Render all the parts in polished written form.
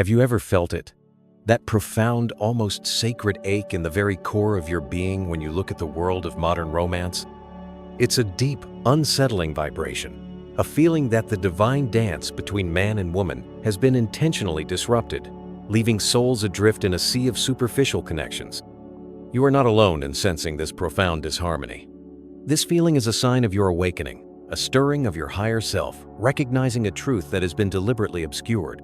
Have you ever felt it? That profound, almost sacred ache in the very core of your being when you look at the world of modern romance? It's a deep, unsettling vibration, a feeling that the divine dance between man and woman has been intentionally disrupted, leaving souls adrift in a sea of superficial connections. You are not alone in sensing this profound disharmony. This feeling is a sign of your awakening, a stirring of your higher self, recognizing a truth that has been deliberately obscured.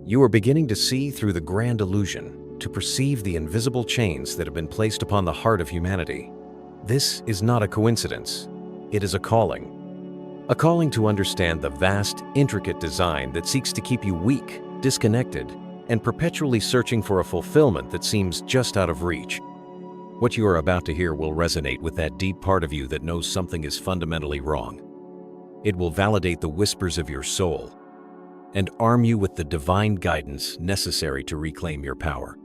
You are beginning to see through the grand illusion, to perceive the invisible chains that have been placed upon the heart of humanity. This is not a coincidence. It is a calling. A calling to understand the vast, intricate design that seeks to keep you weak, disconnected, and perpetually searching for a fulfillment that seems just out of reach. What you are about to hear will resonate with that deep part of you that knows something is fundamentally wrong. It will validate the whispers of your soul and arm you with the divine guidance necessary to reclaim your power.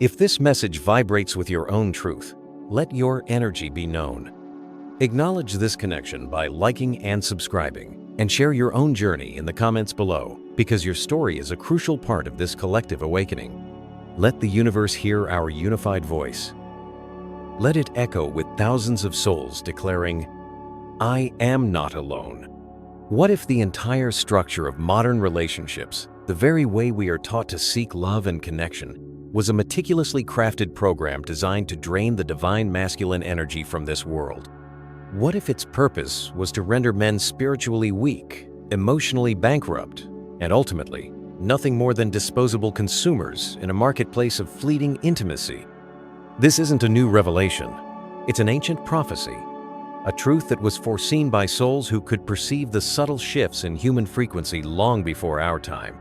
If this message vibrates with your own truth, let your energy be known. Acknowledge this connection by liking and subscribing, and share your own journey in the comments below, because your story is a crucial part of this collective awakening. Let the universe hear our unified voice. Let it echo with thousands of souls declaring, "I am not alone." What if the entire structure of modern relationships, the very way we are taught to seek love and connection, was a meticulously crafted program designed to drain the divine masculine energy from this world? What if its purpose was to render men spiritually weak, emotionally bankrupt, and ultimately, nothing more than disposable consumers in a marketplace of fleeting intimacy? This isn't a new revelation. It's an ancient prophecy, a truth that was foreseen by souls who could perceive the subtle shifts in human frequency long before our time.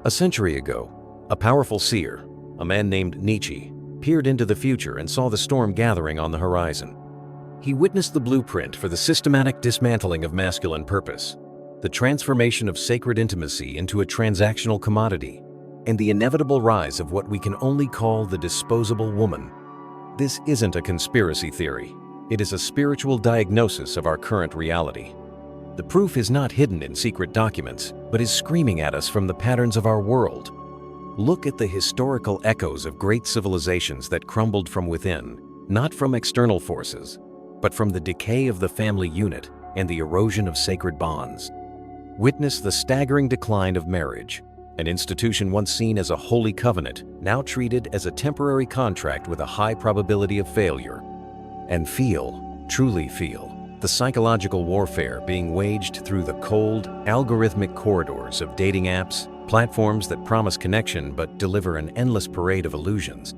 A century ago, a powerful seer, a man named Nietzsche, peered into the future and saw the storm gathering on the horizon. He witnessed the blueprint for the systematic dismantling of masculine purpose, the transformation of sacred intimacy into a transactional commodity, and the inevitable rise of what we can only call the disposable woman. This isn't a conspiracy theory. It is a spiritual diagnosis of our current reality. The proof is not hidden in secret documents, but is screaming at us from the patterns of our world. Look at the historical echoes of great civilizations that crumbled from within, not from external forces, but from the decay of the family unit and the erosion of sacred bonds. Witness the staggering decline of marriage, an institution once seen as a holy covenant, now treated as a temporary contract with a high probability of failure. And feel, truly feel, the psychological warfare being waged through the cold, algorithmic corridors of dating apps, platforms that promise connection but deliver an endless parade of illusions,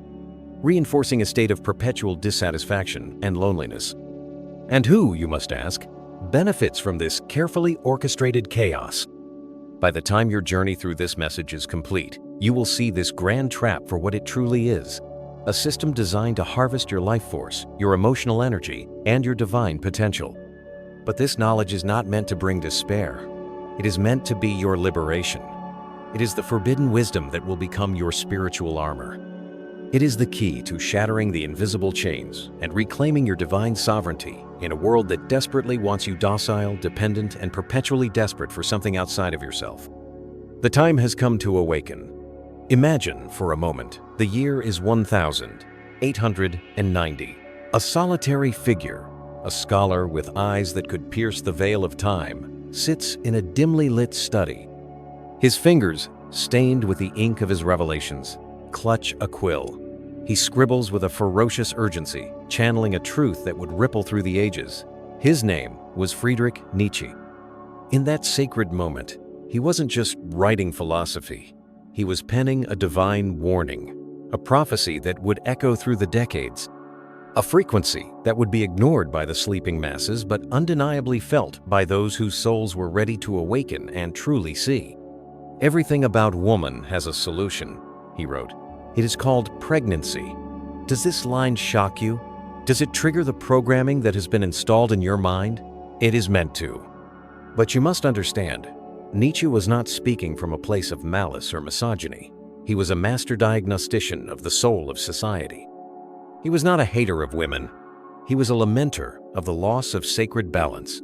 reinforcing a state of perpetual dissatisfaction and loneliness. And who, you must ask, benefits from this carefully orchestrated chaos? By the time your journey through this message is complete, you will see this grand trap for what it truly is: a system designed to harvest your life force, your emotional energy, and your divine potential. But this knowledge is not meant to bring despair. It is meant to be your liberation. It is the forbidden wisdom that will become your spiritual armor. It is the key to shattering the invisible chains and reclaiming your divine sovereignty in a world that desperately wants you docile, dependent, and perpetually desperate for something outside of yourself. The time has come to awaken. Imagine, for a moment, the year is 1890. A solitary figure, a scholar with eyes that could pierce the veil of time, sits in a dimly lit study. His fingers, stained with the ink of his revelations, clutch a quill. He scribbles with a ferocious urgency, channeling a truth that would ripple through the ages. His name was Friedrich Nietzsche. In that sacred moment, he wasn't just writing philosophy. He was penning a divine warning, a prophecy that would echo through the decades, a frequency that would be ignored by the sleeping masses but undeniably felt by those whose souls were ready to awaken and truly see. "Everything about woman has a solution," he wrote. "It is called pregnancy." Does this line shock you? Does it trigger the programming that has been installed in your mind? It is meant to. But you must understand, Nietzsche was not speaking from a place of malice or misogyny. He was a master diagnostician of the soul of society. He was not a hater of women. He was a lamenter of the loss of sacred balance.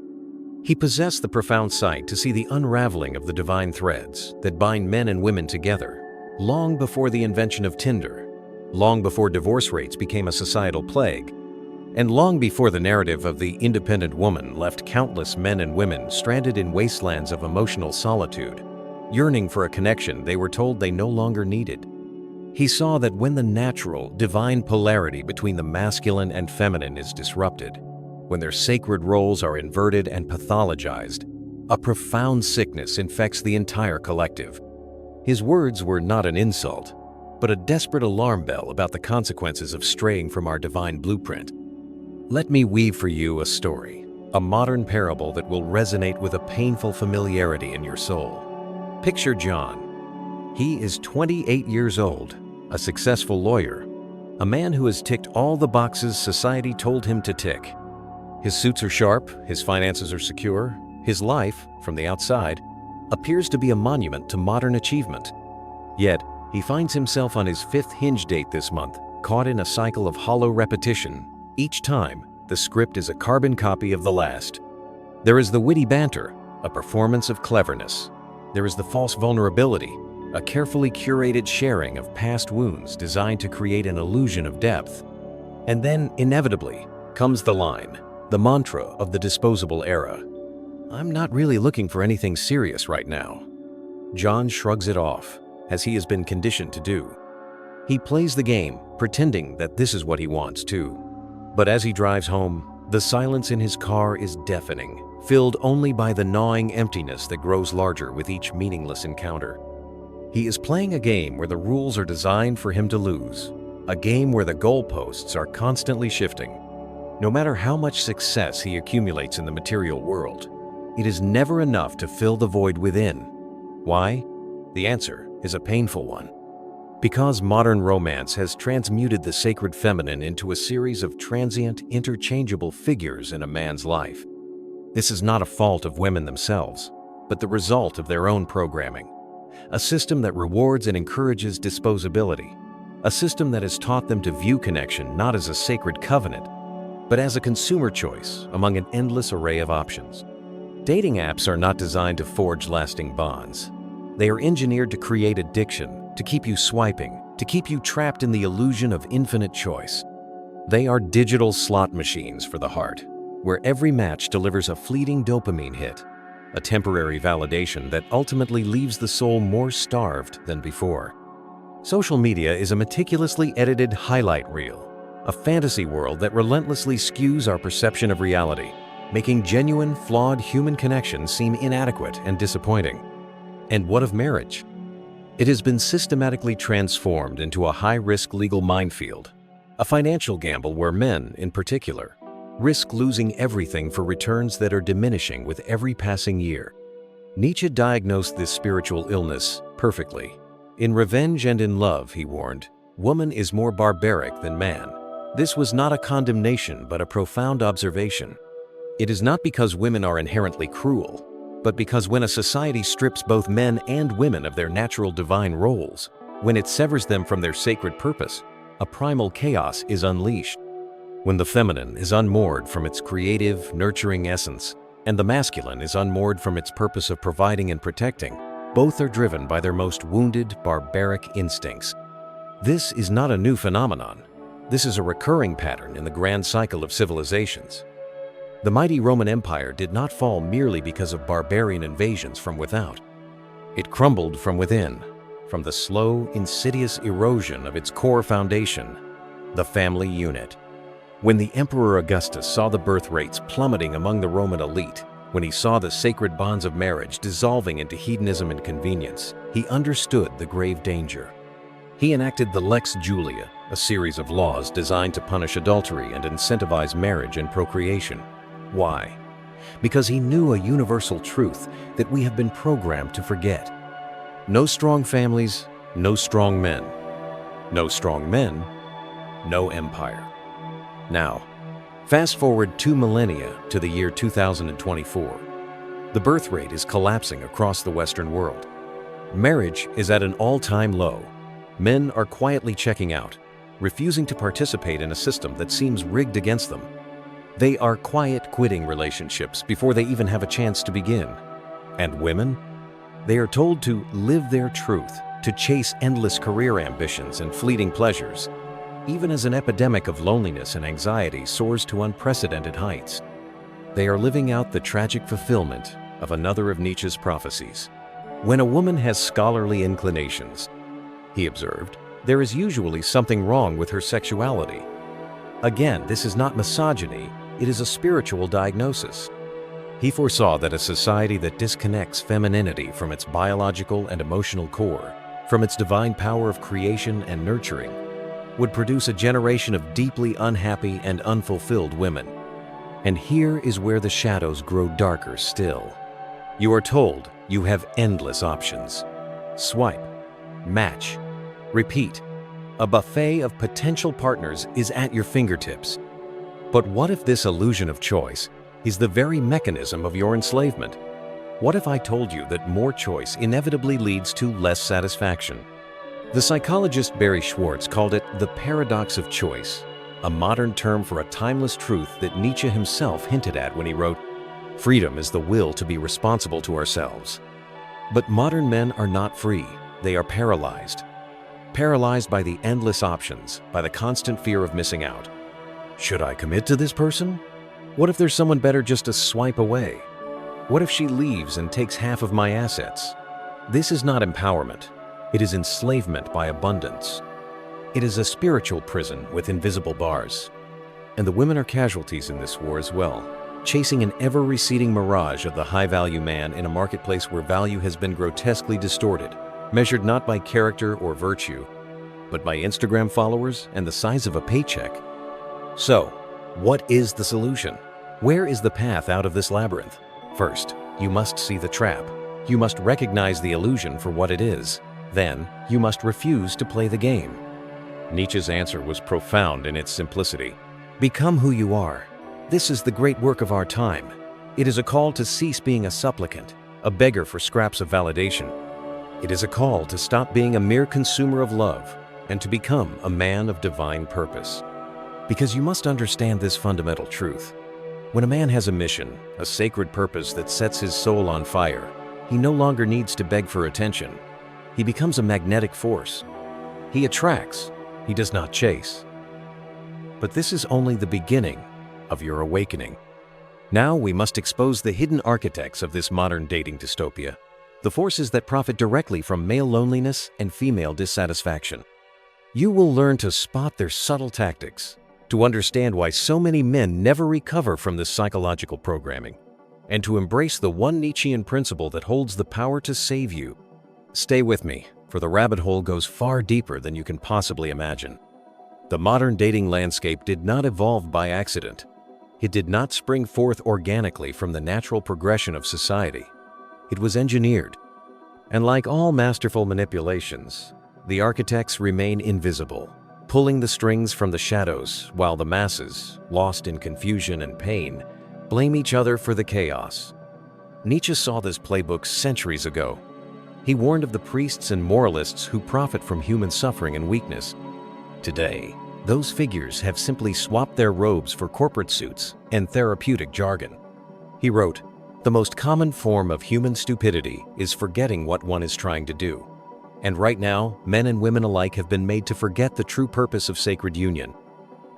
He possessed the profound sight to see the unraveling of the divine threads that bind men and women together, long before the invention of Tinder, long before divorce rates became a societal plague, and long before the narrative of the independent woman left countless men and women stranded in wastelands of emotional solitude, yearning for a connection they were told they no longer needed. He saw that when the natural, divine polarity between the masculine and feminine is disrupted, when their sacred roles are inverted and pathologized, a profound sickness infects the entire collective. His words were not an insult, but a desperate alarm bell about the consequences of straying from our divine blueprint. Let me weave for you a story, a modern parable that will resonate with a painful familiarity in your soul. Picture John. He is 28 years old, a successful lawyer, a man who has ticked all the boxes society told him to tick. His suits are sharp, his finances are secure, his life, from the outside, appears to be a monument to modern achievement. Yet, he finds himself on his 5th hinge date this month, caught in a cycle of hollow repetition. Each time, the script is a carbon copy of the last. There is the witty banter, a performance of cleverness. There is the false vulnerability, a carefully curated sharing of past wounds designed to create an illusion of depth. And then, inevitably, comes the line, the mantra of the disposable era. I'm not really looking for anything serious right now. John shrugs it off, as he has been conditioned to do. He plays the game, pretending that this is what he wants too. But as he drives home, the silence in his car is deafening, filled only by the gnawing emptiness that grows larger with each meaningless encounter. He is playing a game where the rules are designed for him to lose, a game where the goalposts are constantly shifting. No matter how much success he accumulates in the material world, it is never enough to fill the void within. Why? The answer is a painful one. Because modern romance has transmuted the sacred feminine into a series of transient, interchangeable figures in a man's life. This is not a fault of women themselves, but the result of their own programming. A system that rewards and encourages disposability. A system that has taught them to view connection not as a sacred covenant, but as a consumer choice among an endless array of options. Dating apps are not designed to forge lasting bonds. They are engineered to create addiction, to keep you swiping, to keep you trapped in the illusion of infinite choice. They are digital slot machines for the heart, where every match delivers a fleeting dopamine hit, a temporary validation that ultimately leaves the soul more starved than before. Social media is a meticulously edited highlight reel, a fantasy world that relentlessly skews our perception of reality, making genuine, flawed human connections seem inadequate and disappointing. And what of marriage? It has been systematically transformed into a high-risk legal minefield, a financial gamble where men, in particular, risk losing everything for returns that are diminishing with every passing year. Nietzsche diagnosed this spiritual illness perfectly. In Revenge and in Love, he warned, woman is more barbaric than man. This was not a condemnation but a profound observation. It is not because women are inherently cruel, but because when a society strips both men and women of their natural divine roles, when it severs them from their sacred purpose, a primal chaos is unleashed. When the feminine is unmoored from its creative, nurturing essence, and the masculine is unmoored from its purpose of providing and protecting, both are driven by their most wounded, barbaric instincts. This is not a new phenomenon. This is a recurring pattern in the grand cycle of civilizations. The mighty Roman Empire did not fall merely because of barbarian invasions from without. It crumbled from within, from the slow, insidious erosion of its core foundation, the family unit. When the Emperor Augustus saw the birth rates plummeting among the Roman elite, when he saw the sacred bonds of marriage dissolving into hedonism and convenience, he understood the grave danger. He enacted the Lex Julia, a series of laws designed to punish adultery and incentivize marriage and procreation. Why? Because he knew a universal truth that we have been programmed to forget. No strong families, no strong men. No strong men, no empire. Now, fast forward 2 millennia to the year 2024. The birth rate is collapsing across the Western world. Marriage is at an all-time low. Men are quietly checking out, refusing to participate in a system that seems rigged against them. They are quiet quitting relationships before they even have a chance to begin. And women? They are told to live their truth, to chase endless career ambitions and fleeting pleasures, even as an epidemic of loneliness and anxiety soars to unprecedented heights. They are living out the tragic fulfillment of another of Nietzsche's prophecies. When a woman has scholarly inclinations, he observed, there is usually something wrong with her sexuality. Again, this is not misogyny, it is a spiritual diagnosis. He foresaw that a society that disconnects femininity from its biological and emotional core, from its divine power of creation and nurturing, would produce a generation of deeply unhappy and unfulfilled women. And here is where the shadows grow darker still. You are told you have endless options. Swipe, match, repeat. A buffet of potential partners is at your fingertips. But what if this illusion of choice is the very mechanism of your enslavement? What if I told you that more choice inevitably leads to less satisfaction? The psychologist Barry Schwartz called it the paradox of choice, a modern term for a timeless truth that Nietzsche himself hinted at when he wrote, "Freedom is the will to be responsible to ourselves." But modern men are not free, they are paralyzed. Paralyzed by the endless options, by the constant fear of missing out. Should I commit to this person? What if there's someone better just a swipe away? What if she leaves and takes half of my assets? This is not empowerment. It is enslavement by abundance. It is a spiritual prison with invisible bars. And the women are casualties in this war as well, chasing an ever-receding mirage of the high-value man in a marketplace where value has been grotesquely distorted, measured not by character or virtue, but by Instagram followers and the size of a paycheck. So, what is the solution? Where is the path out of this labyrinth? First, you must see the trap. You must recognize the illusion for what it is. Then, you must refuse to play the game. Nietzsche's answer was profound in its simplicity. Become who you are. This is the great work of our time. It is a call to cease being a supplicant, a beggar for scraps of validation. It is a call to stop being a mere consumer of love and to become a man of divine purpose. Because you must understand this fundamental truth. When a man has a mission, a sacred purpose that sets his soul on fire, he no longer needs to beg for attention. He becomes a magnetic force. He attracts, he does not chase. But this is only the beginning of your awakening. Now we must expose the hidden architects of this modern dating dystopia, the forces that profit directly from male loneliness and female dissatisfaction. You will learn to spot their subtle tactics, to understand why so many men never recover from this psychological programming, and to embrace the one Nietzschean principle that holds the power to save you. Stay with me, for the rabbit hole goes far deeper than you can possibly imagine. The modern dating landscape did not evolve by accident. It did not spring forth organically from the natural progression of society. It was engineered. And like all masterful manipulations, the architects remain invisible, pulling the strings from the shadows while the masses, lost in confusion and pain, blame each other for the chaos. Nietzsche saw this playbook centuries ago. He warned of the priests and moralists who profit from human suffering and weakness. Today, those figures have simply swapped their robes for corporate suits and therapeutic jargon. He wrote, "The most common form of human stupidity is forgetting what one is trying to do. And right now, men and women alike have been made to forget the true purpose of sacred union.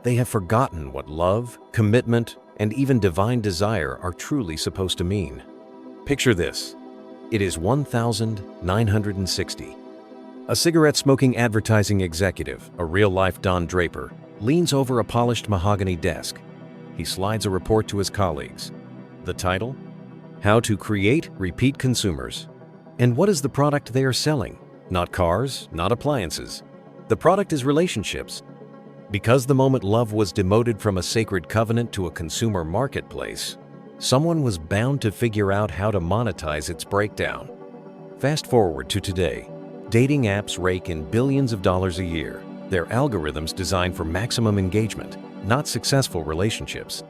They have forgotten what love, commitment, and even divine desire are truly supposed to mean." Picture this. It is 1960. A cigarette-smoking advertising executive, a real-life Don Draper, leans over a polished mahogany desk. He slides a report to his colleagues. The title? How to Create Repeat Consumers. And what is the product they are selling? Not cars, not appliances. The product is relationships. Because the moment love was demoted from a sacred covenant to a consumer marketplace, someone was bound to figure out how to monetize its breakdown. Fast forward to today. Dating apps rake in billions of dollars a year. Their algorithms designed for maximum engagement, not successful relationships.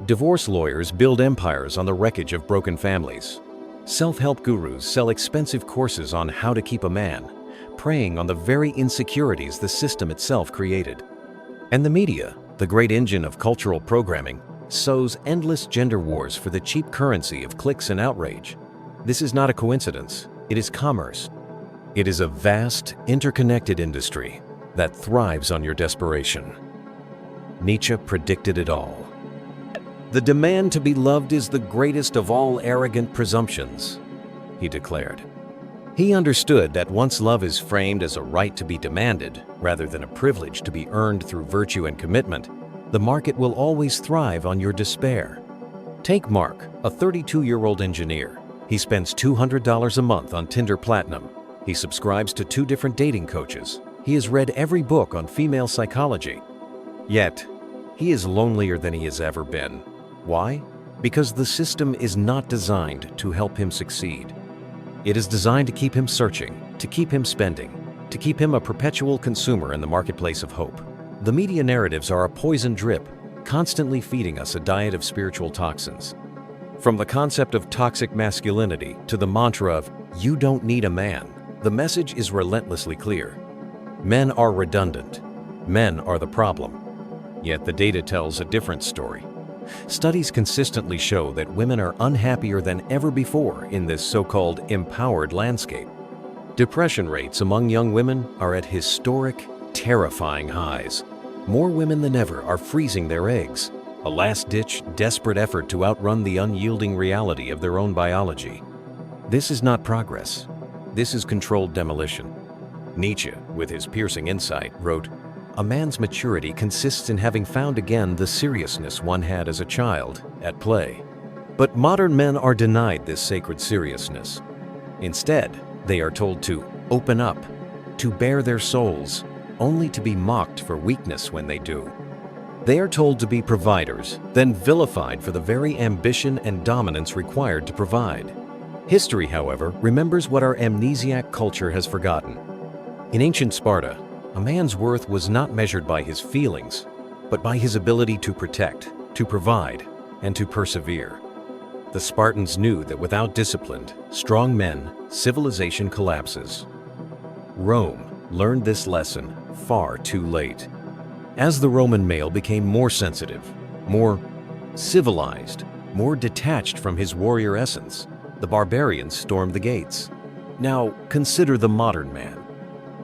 Divorce lawyers build empires on the wreckage of broken families. Self-help gurus sell expensive courses on how to keep a man, preying on the very insecurities the system itself created. And the media, the great engine of cultural programming, sows endless gender wars for the cheap currency of clicks and outrage. This is not a coincidence, it is commerce. It is a vast, interconnected industry that thrives on your desperation. Nietzsche predicted it all. "The demand to be loved is the greatest of all arrogant presumptions," he declared. He understood that once love is framed as a right to be demanded, rather than a privilege to be earned through virtue and commitment, the market will always thrive on your despair. Take Mark, a 32-year-old engineer. He spends $200 a month on Tinder Platinum. He subscribes to 2 different dating coaches. He has read every book on female psychology. Yet, he is lonelier than he has ever been. Why? Because the system is not designed to help him succeed. It is designed to keep him searching, to keep him spending, to keep him a perpetual consumer in the marketplace of hope. The media narratives are a poison drip, constantly feeding us a diet of spiritual toxins. From the concept of toxic masculinity to the mantra of, "You don't need a man," the message is relentlessly clear. Men are redundant. Men are the problem. Yet the data tells a different story. Studies consistently show that women are unhappier than ever before in this so-called empowered landscape. Depression rates among young women are at historic, terrifying highs. More women than ever are freezing their eggs, a last-ditch, desperate effort to outrun the unyielding reality of their own biology. This is not progress. This is controlled demolition. Nietzsche, with his piercing insight, wrote, "A man's maturity consists in having found again the seriousness one had as a child, at play." But modern men are denied this sacred seriousness. Instead, they are told to open up, to bare their souls, only to be mocked for weakness when they do. They are told to be providers, then vilified for the very ambition and dominance required to provide. History, however, remembers what our amnesiac culture has forgotten. In ancient Sparta, a man's worth was not measured by his feelings, but by his ability to protect, to provide, and to persevere. The Spartans knew that without disciplined, strong men, civilization collapses. Rome learned this lesson far too late. As the Roman male became more sensitive, more civilized, more detached from his warrior essence, the barbarians stormed the gates. Now, consider the modern man.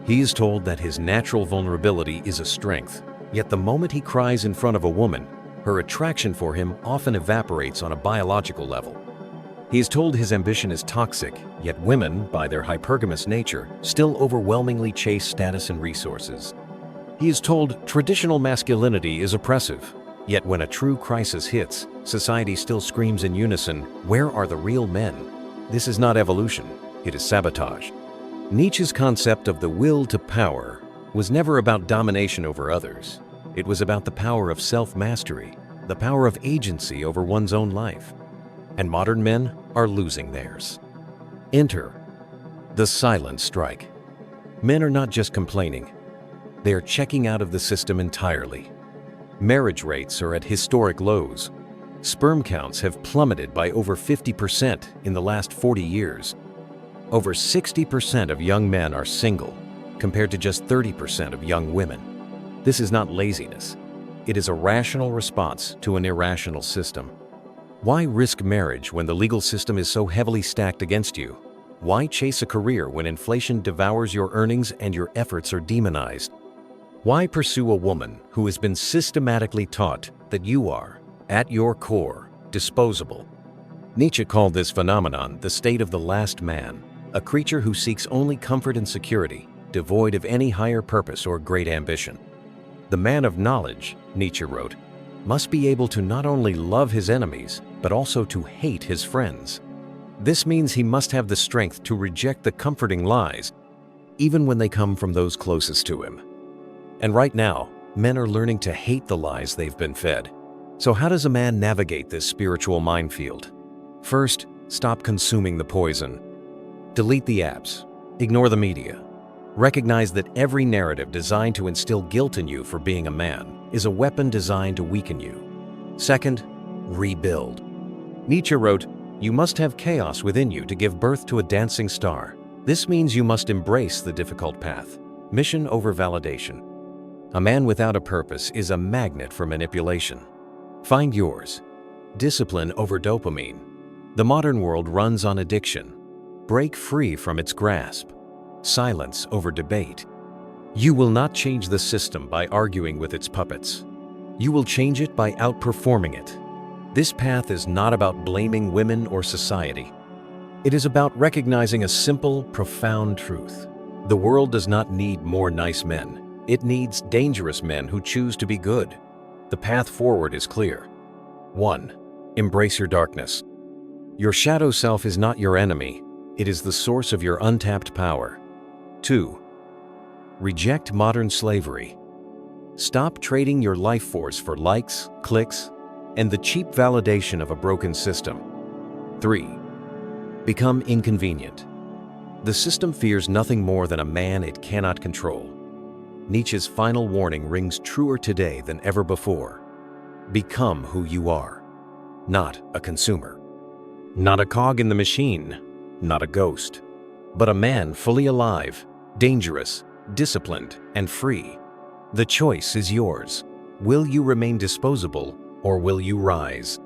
He is told that his natural vulnerability is a strength, yet the moment he cries in front of a woman, her attraction for him often evaporates on a biological level. He is told his ambition is toxic, yet women, by their hypergamous nature, still overwhelmingly chase status and resources. He is told traditional masculinity is oppressive, yet when a true crisis hits, society still screams in unison, "Where are the real men?" This is not evolution, it is sabotage. Nietzsche's concept of the will to power was never about domination over others. It was about the power of self-mastery, the power of agency over one's own life. And modern men are losing theirs. Enter the silent strike. Men are not just complaining. They are checking out of the system entirely. Marriage rates are at historic lows. Sperm counts have plummeted by over 50% in the last 40 years. Over 60% of young men are single, compared to just 30% of young women. This is not laziness. It is a rational response to an irrational system. Why risk marriage when the legal system is so heavily stacked against you? Why chase a career when inflation devours your earnings and your efforts are demonized? Why pursue a woman who has been systematically taught that you are, at your core, disposable? Nietzsche called this phenomenon the state of the last man, a creature who seeks only comfort and security, devoid of any higher purpose or great ambition. The man of knowledge, Nietzsche wrote, must be able to not only love his enemies, but also to hate his friends. This means he must have the strength to reject the comforting lies, even when they come from those closest to him. And right now, men are learning to hate the lies they've been fed. So how does a man navigate this spiritual minefield? First, stop consuming the poison. Delete the apps. Ignore the media. Recognize that every narrative designed to instill guilt in you for being a man is a weapon designed to weaken you. Second, rebuild. Nietzsche wrote, "You must have chaos within you to give birth to a dancing star. This means you must embrace the difficult path. Mission over validation." A man without a purpose is a magnet for manipulation. Find yours. Discipline over dopamine. The modern world runs on addiction. Break free from its grasp. silence over debate. You will not change the system by arguing with its puppets. You will change it by outperforming it. This path is not about blaming women or society. It is about recognizing a simple, profound truth. The world does not need more nice men. It needs dangerous men who choose to be good. The path forward is clear. 1. Embrace your darkness. Your shadow self is not your enemy. It is the source of your untapped power. 2. Reject modern slavery. Stop trading your life force for likes, clicks, and the cheap validation of a broken system. 3. Become inconvenient. The system fears nothing more than a man it cannot control. Nietzsche's final warning rings truer today than ever before. Become who you are, not a consumer. Not a cog in the machine, not a ghost, but a man fully alive, dangerous, disciplined, and free. The choice is yours. Will you remain disposable, or will you rise?